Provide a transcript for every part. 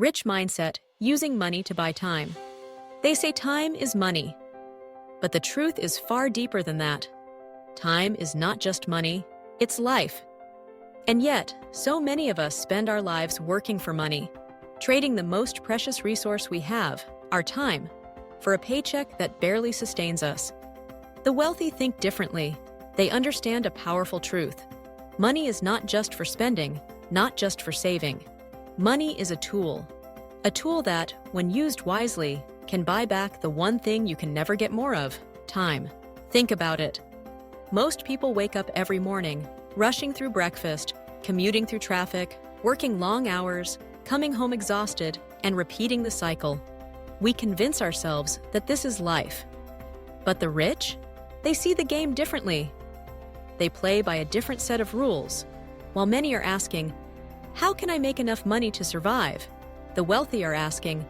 Rich mindset, using money to buy time. They say time is money. But the truth is far deeper than that. Time is not just money, it's life. And yet, so many of us spend our lives working for money, trading the most precious resource we have, our time, for a paycheck that barely sustains us. The wealthy think differently. They understand a powerful truth. Money is not just for spending, not just for saving. Money is a tool that, when used wisely, can buy back the one thing you can never get more of: time. Think about it. Most people wake up every morning, rushing through breakfast, commuting through traffic, working long hours, coming home exhausted, and repeating the cycle. We convince ourselves that this is life. But the rich? They see the game differently. They play by a different set of rules. While many are asking, how can I make enough money to survive? The wealthy are asking,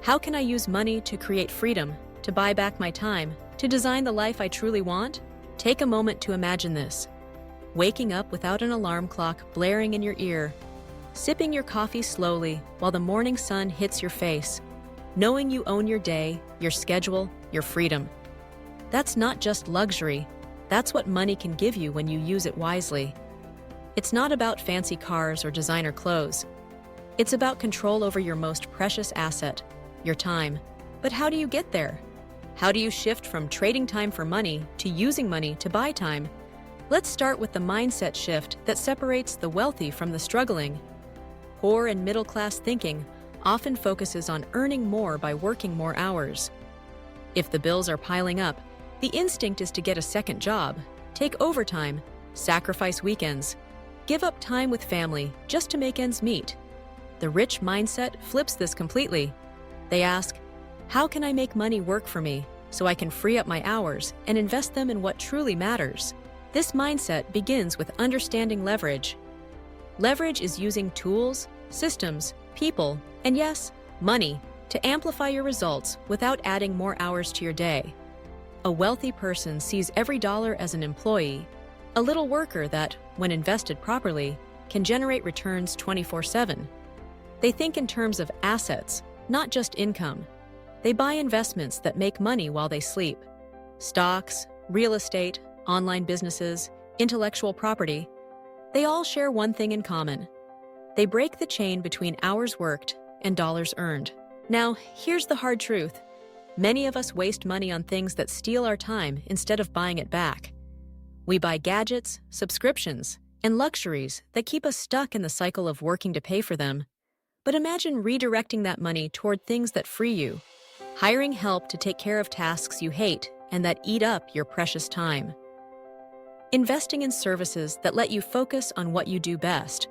how can I use money to create freedom, to buy back my time, to design the life I truly want? Take a moment to imagine this. Waking up without an alarm clock blaring in your ear, sipping your coffee slowly while the morning sun hits your face, knowing you own your day, your schedule, your freedom. That's not just luxury. That's what money can give you when you use it wisely. It's not about fancy cars or designer clothes. It's about control over your most precious asset, your time. But how do you get there? How do you shift from trading time for money to using money to buy time? Let's start with the mindset shift that separates the wealthy from the struggling. Poor and middle-class thinking often focuses on earning more by working more hours. If the bills are piling up, the instinct is to get a second job, take overtime, sacrifice weekends, give up time with family just to make ends meet. The rich mindset flips this completely. They ask, how can I make money work for me so I can free up my hours and invest them in what truly matters? This mindset begins with understanding leverage. Leverage is using tools, systems, people, and yes, money to amplify your results without adding more hours to your day. A wealthy person sees every dollar as an employee, a little worker that, when invested properly, can generate returns 24/7. They think in terms of assets, not just income. They buy investments that make money while they sleep. Stocks, real estate, online businesses, intellectual property, they all share one thing in common. They break the chain between hours worked and dollars earned. Now, here's the hard truth. Many of us waste money on things that steal our time instead of buying it back. We buy gadgets, subscriptions, and luxuries that keep us stuck in the cycle of working to pay for them. But imagine redirecting that money toward things that free you, hiring help to take care of tasks you hate and that eat up your precious time. Investing in services that let you focus on what you do best.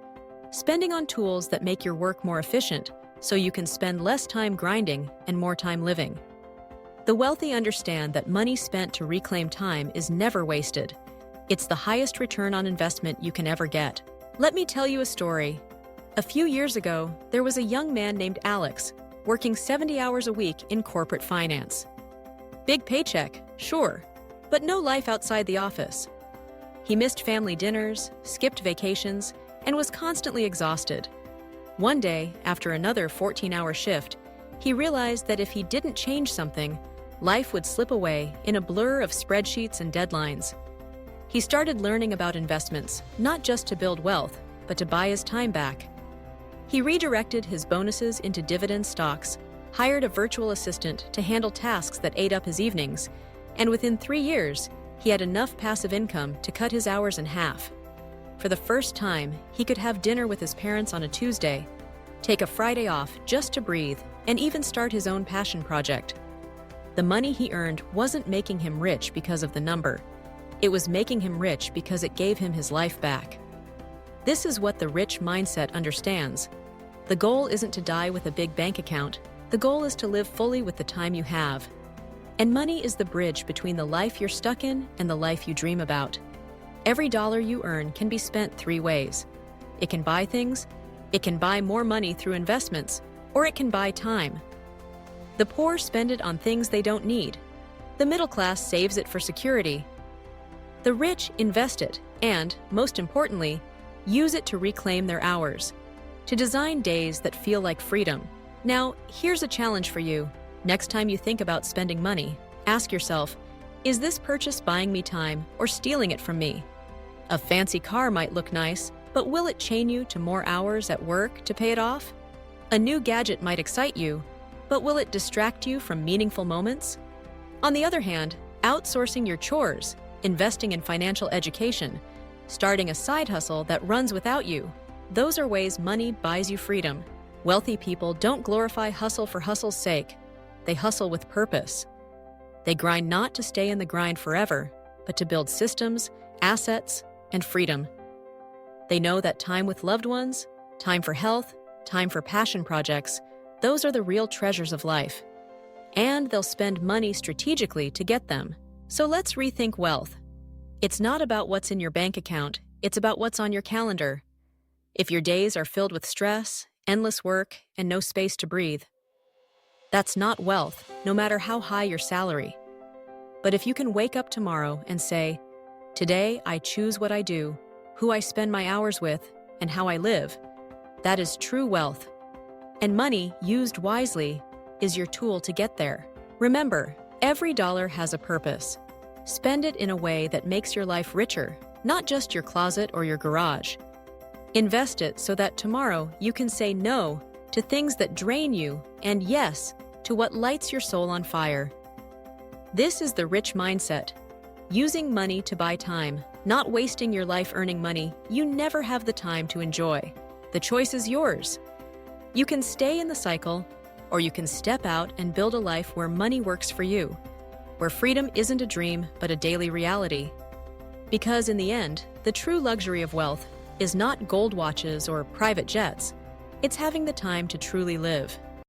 Spending on tools that make your work more efficient so you can spend less time grinding and more time living. The wealthy understand that money spent to reclaim time is never wasted. It's the highest return on investment you can ever get. Let me tell you a story. A few years ago, there was a young man named Alex, working 70 hours a week in corporate finance. Big paycheck, sure, but no life outside the office. He missed family dinners, skipped vacations, and was constantly exhausted. One day, after another 14-hour shift, he realized that if he didn't change something, life would slip away in a blur of spreadsheets and deadlines. He started learning about investments, not just to build wealth, but to buy his time back. He redirected his bonuses into dividend stocks, hired a virtual assistant to handle tasks that ate up his evenings, and within 3 years, he had enough passive income to cut his hours in half. For the first time, he could have dinner with his parents on a Tuesday, take a Friday off just to breathe, and even start his own passion project. The money he earned wasn't making him rich because of the number. It was making him rich because it gave him his life back. This is what the rich mindset understands. The goal isn't to die with a big bank account. The goal is to live fully with the time you have. And money is the bridge between the life you're stuck in and the life you dream about. Every dollar you earn can be spent 3 ways. It can buy things, it can buy more money through investments, or it can buy time. The poor spend it on things they don't need. The middle class saves it for security. The rich invest it and, most importantly, use it to reclaim their hours, to design days that feel like freedom, Now, here's a challenge for you. Next time you think about spending money, ask yourself, is this purchase buying me time or stealing it from me? A fancy car might look nice, but will it chain you to more hours at work to pay it off? A new gadget might excite you, but will it distract you from meaningful moments? On the other hand, outsourcing your chores, investing in financial education, starting a side hustle that runs without you, those are ways money buys you freedom. Wealthy people don't glorify hustle for hustle's sake. They hustle with purpose. They grind not to stay in the grind forever, but to build systems, assets, and freedom. They know that time with loved ones, time for health, time for passion projects, those are the real treasures of life. And they'll spend money strategically to get them. So let's rethink wealth. It's not about what's in your bank account, it's about what's on your calendar. If your days are filled with stress, endless work, and no space to breathe, that's not wealth, no matter how high your salary. But if you can wake up tomorrow and say, today I choose what I do, who I spend my hours with, and how I live, that is true wealth. And money, used wisely, is your tool to get there. Remember, every dollar has a purpose. Spend it in a way that makes your life richer, not just your closet or your garage. Invest it so that tomorrow you can say no to things that drain you and yes to what lights your soul on fire. This is the rich mindset. Using money to buy time, not wasting your life earning money you never have the time to enjoy. The choice is yours. You can stay in the cycle, or you can step out and build a life where money works for you, where freedom isn't a dream but a daily reality. Because in the end, the true luxury of wealth is not gold watches or private jets. It's having the time to truly live.